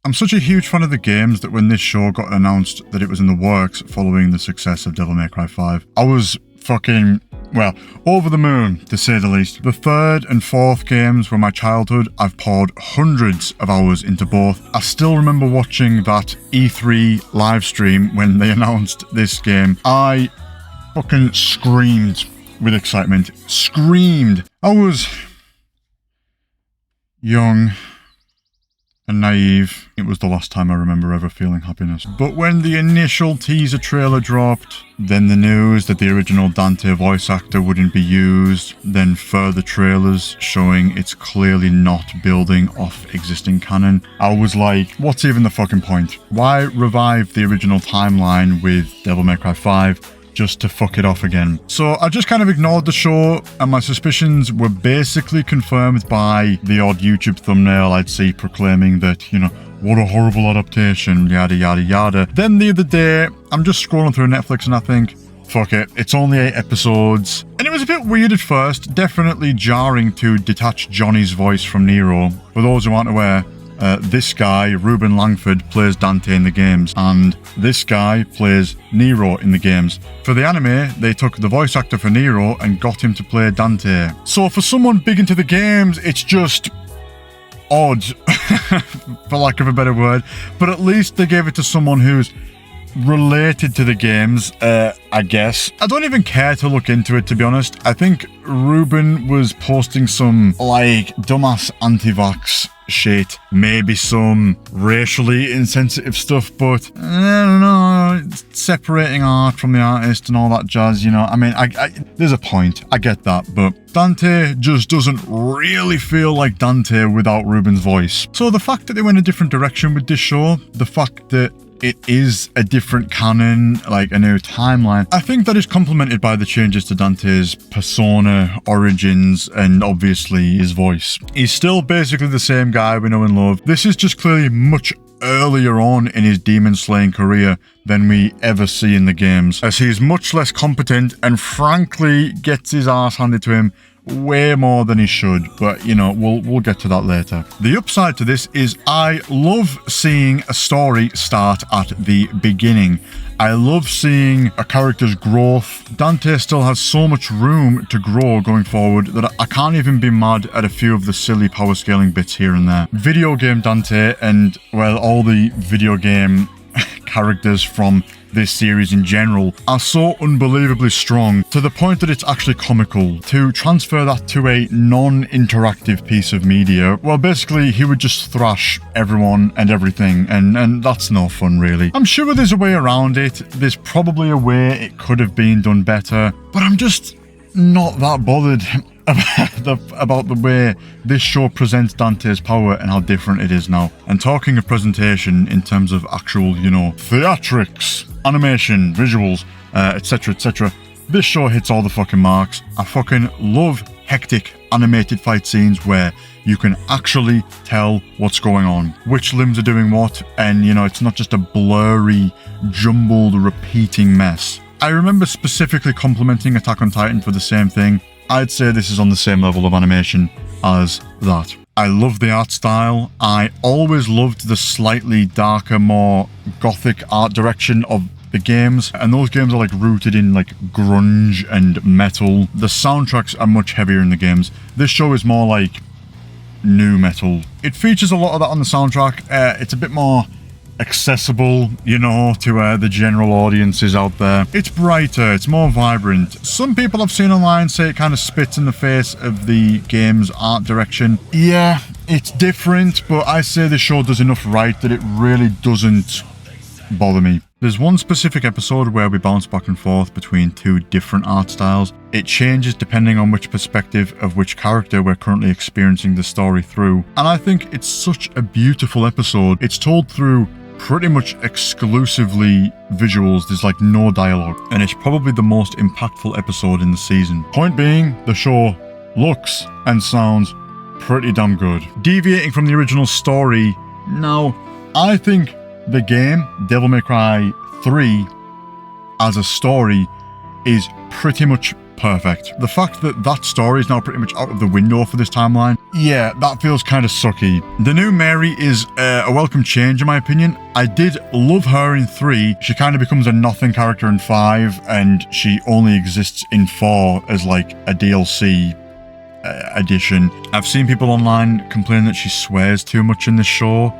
I'm such a huge fan of the games that when this show got announced that it was in the works following the success of Devil May Cry 5, I was fucking, well, over the moon, to say the least. The third and fourth games were my childhood. I've poured hundreds of hours into both. I still remember watching that E3 live stream when they announced this game. I fucking screamed with excitement. Screamed. I was young and naive. It was the last time I remember ever feeling happiness. But when the initial teaser trailer dropped, then the news that the original Dante voice actor wouldn't be used, then further trailers showing it's clearly not building off existing canon, I was like, what's even the fucking point? Why revive the original timeline with Devil May Cry 5? Just to fuck it off again. So I just kind of ignored the show, and my suspicions were basically confirmed by the odd YouTube thumbnail I'd see proclaiming that, you know, what a horrible adaptation, yada yada yada. Then the other day, I'm just scrolling through Netflix and I think, fuck it, it's only 8 episodes. And it was a bit weird at first, definitely jarring to detach Johnny's voice from Nero. For those who aren't aware, this guy, Ruben Langford, plays Dante in the games, and this guy plays Nero in the games. For the anime, they took the voice actor for Nero and got him to play Dante. So for someone big into the games, it's just odd, for lack of a better word, but at least they gave it to someone who's related to the games, I guess. I don't even care to look into it, to be honest. I think Ruben was posting some, like, dumbass anti-vax shit, maybe some racially insensitive stuff, but I don't know, separating art from the artist and all that jazz, you know. I mean, I there's a point, I get that, but Dante just doesn't really feel like Dante without Ruben's voice. So the fact that they went a different direction with this show, the fact that it is a different canon, like a new timeline, I think that is complemented by the changes to Dante's persona, origins, and obviously his voice. He's still basically the same guy we know and love. This is just clearly much earlier on in his demon slaying career than we ever see in the games, as he's much less competent and frankly gets his ass handed to him way more than he should, but you know, we'll get to that later. The upside to this is I love seeing a story start at the beginning. I love seeing a character's growth. Dante still has so much room to grow going forward that I can't even be mad at a few of the silly power scaling bits here and there. Video game Dante and, well, all the video game characters from this series in general are so unbelievably strong to the point that it's actually comical. To transfer that to a non-interactive piece of media, well, basically he would just thrash everyone and everything, and that's no fun really. I'm sure there's a way around it. There's probably a way it could have been done better, but I'm just not that bothered about the way this show presents Dante's power and how different it is now. And talking of presentation in terms of actual, you know, theatrics, animation, visuals, etc, etc, this show hits all the fucking marks. I fucking love hectic animated fight scenes where you can actually tell what's going on, which limbs are doing what, and you know, it's not just a blurry, jumbled, repeating mess. I remember specifically complimenting Attack on Titan for the same thing. I'd say this is on the same level of animation as that. I love the art style. I always loved the slightly darker, more gothic art direction of the games, and those games are like rooted in like grunge and metal. The soundtracks are much heavier in the games. This show is more like nu metal. It features a lot of that on the soundtrack. It's a bit more accessible, you know, to the general audiences out there. It's brighter, it's more vibrant. Some people I've seen online say it kind of spits in the face of the game's art direction. Yeah, it's different, but I say the show does enough right that it really doesn't bother me. There's one specific episode where we bounce back and forth between two different art styles. It changes depending on which perspective of which character we're currently experiencing the story through. And I think it's such a beautiful episode. It's told through pretty much exclusively visuals. There's like no dialogue, and it's probably the most impactful episode in the season. Point being, the show looks and sounds pretty damn good. Deviating from the original story, now, I think the game, Devil May Cry 3, as a story, is pretty much perfect. The fact that that story is now pretty much out of the window for this timeline, yeah, that feels kind of sucky. The new Mary is a welcome change in my opinion. I did love her in 3. She kind of becomes a nothing character in 5, and she only exists in 4 as like a DLC addition. I've seen people online complain that she swears too much in this show.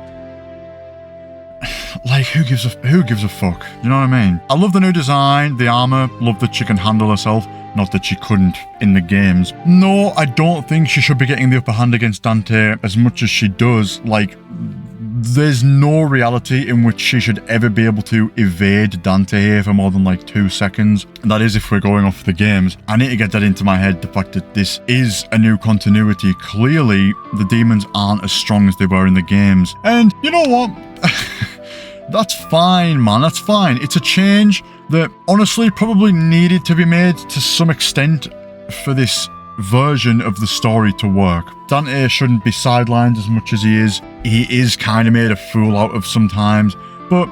Like, who gives a fuck? You know what I mean? I love the new design, the armor, love that she can handle herself. Not that she couldn't in the games. No, I don't think she should be getting the upper hand against Dante as much as she does. Like, there's no reality in which she should ever be able to evade Dante here for more than like 2 seconds. That is if we're going off the games. I need to get that into my head, the fact that this is a new continuity. Clearly, the demons aren't as strong as they were in the games. And you know what? That's fine, man. That's fine. It's a change that honestly probably needed to be made to some extent for this version of the story to work. Dante shouldn't be sidelined as much as he is. He is kind of made a fool out of sometimes, but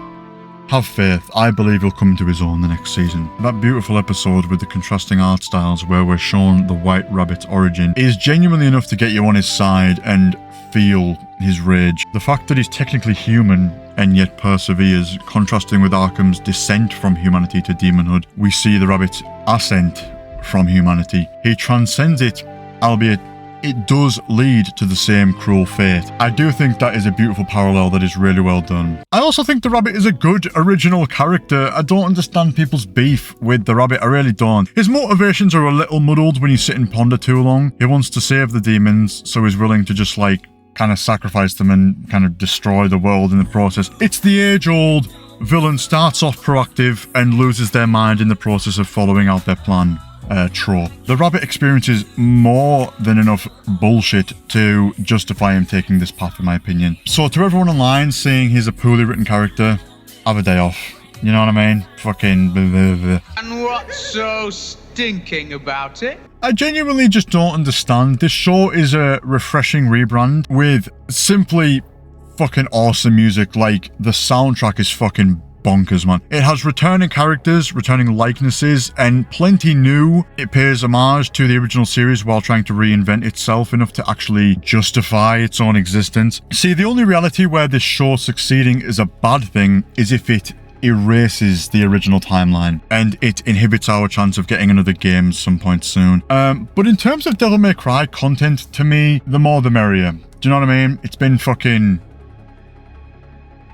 have faith. I believe he'll come to his own the next season. That beautiful episode with the contrasting art styles where we're shown the White Rabbit's origin is genuinely enough to get you on his side and feel his rage. The fact that he's technically human and yet perseveres, contrasting with Arkham's descent from humanity to demonhood, we see the rabbit's ascent from humanity. He transcends it, albeit it does lead to the same cruel fate. I do think that is a beautiful parallel that is really well done. I also think the rabbit is a good original character. I don't understand people's beef with the rabbit, I really don't. His motivations are a little muddled when you sit and ponder too long. He wants to save the demons, so he's willing to just like kind of sacrifice them and kind of destroy the world in the process. It's the age-old villain starts off proactive and loses their mind in the process of following out their plan trope. The rabbit experiences more than enough bullshit to justify him taking this path, in my opinion. So to everyone online saying he's a poorly written character, have a day off. You know what I mean? Fucking blah, blah, blah. And what's so stinking about it? I genuinely just don't understand. This show is a refreshing rebrand with simply fucking awesome music. Like, the soundtrack is fucking bonkers, man. It has returning characters, returning likenesses, and plenty new. It pays homage to the original series while trying to reinvent itself enough to actually justify its own existence. See, the only reality where this show succeeding is a bad thing is if it erases the original timeline and it inhibits our chance of getting another game some point soon. But in terms of Devil May Cry content, to me, the more the merrier. Do you know what I mean? It's been fucking...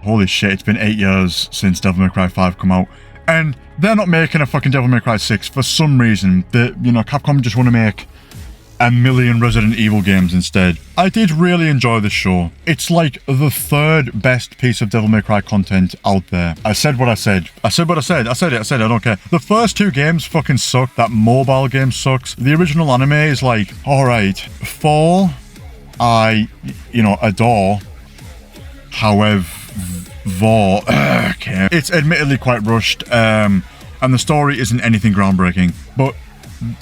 holy shit, it's been 8 years since Devil May Cry 5 come out. And they're not making a fucking Devil May Cry 6 for some reason. Capcom just want to make a million Resident Evil games instead. I did really enjoy this show. It's like the 3rd best piece of Devil May Cry content out there. I said what I said. I said what I said. I said it. I don't care. The first 2 games fucking suck. That mobile game sucks. The original anime is like, alright, 4, I, adore. However, okay. It's admittedly quite rushed, and the story isn't anything groundbreaking, but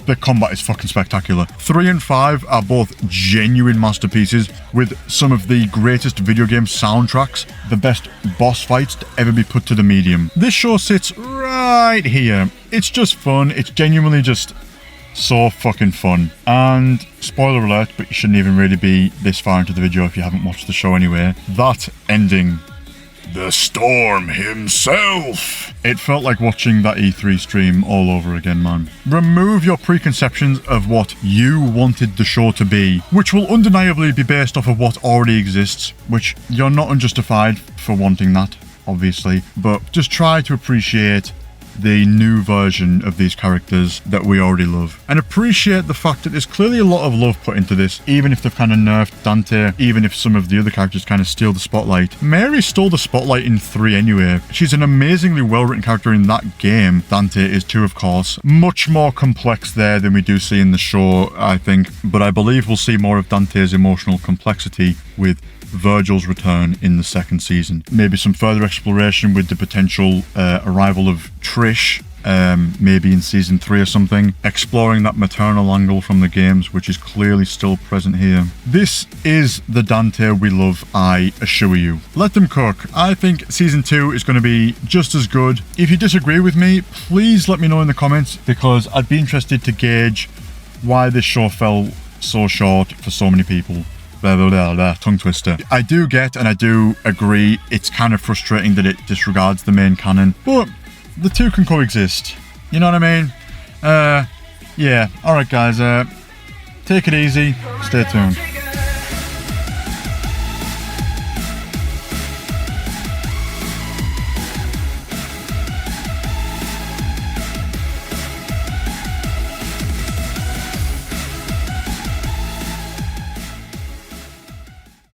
the combat is fucking spectacular. 3 and 5 are both genuine masterpieces with some of the greatest video game soundtracks, the best boss fights to ever be put to the medium. This show sits right here. It's just fun. It's genuinely just so fucking fun. And spoiler alert, but you shouldn't even really be this far into the video if you haven't watched the show anyway. That ending, the Storm himself. It felt like watching that E3 stream all over again, man. Remove your preconceptions of what you wanted the show to be, which will undeniably be based off of what already exists, which you're not unjustified for wanting that, obviously, but just try to appreciate the new version of these characters that we already love. And appreciate the fact that there's clearly a lot of love put into this, even if they've kind of nerfed Dante, even if some of the other characters kind of steal the spotlight. Mary stole the spotlight in 3 anyway. She's an amazingly well-written character in that game. Dante is too, of course. Much more complex there than we do see in the show, I think. But I believe we'll see more of Dante's emotional complexity with Virgil's return in the 2nd season. Maybe some further exploration with the potential arrival of Trish maybe in season 3 or something, exploring that maternal angle from the games, which is clearly still present here. This is the Dante we love, I assure you. Let them cook. I think season 2 is going to be just as good. If you disagree with me, please let me know in the comments, because I'd be interested to gauge why this show fell so short for so many people. Blah, blah, blah, blah, tongue twister. I do get, and I do agree, it's kind of frustrating that it disregards the main canon, but the two can coexist. You know what I mean? Yeah. Alright guys, take it easy. Stay tuned.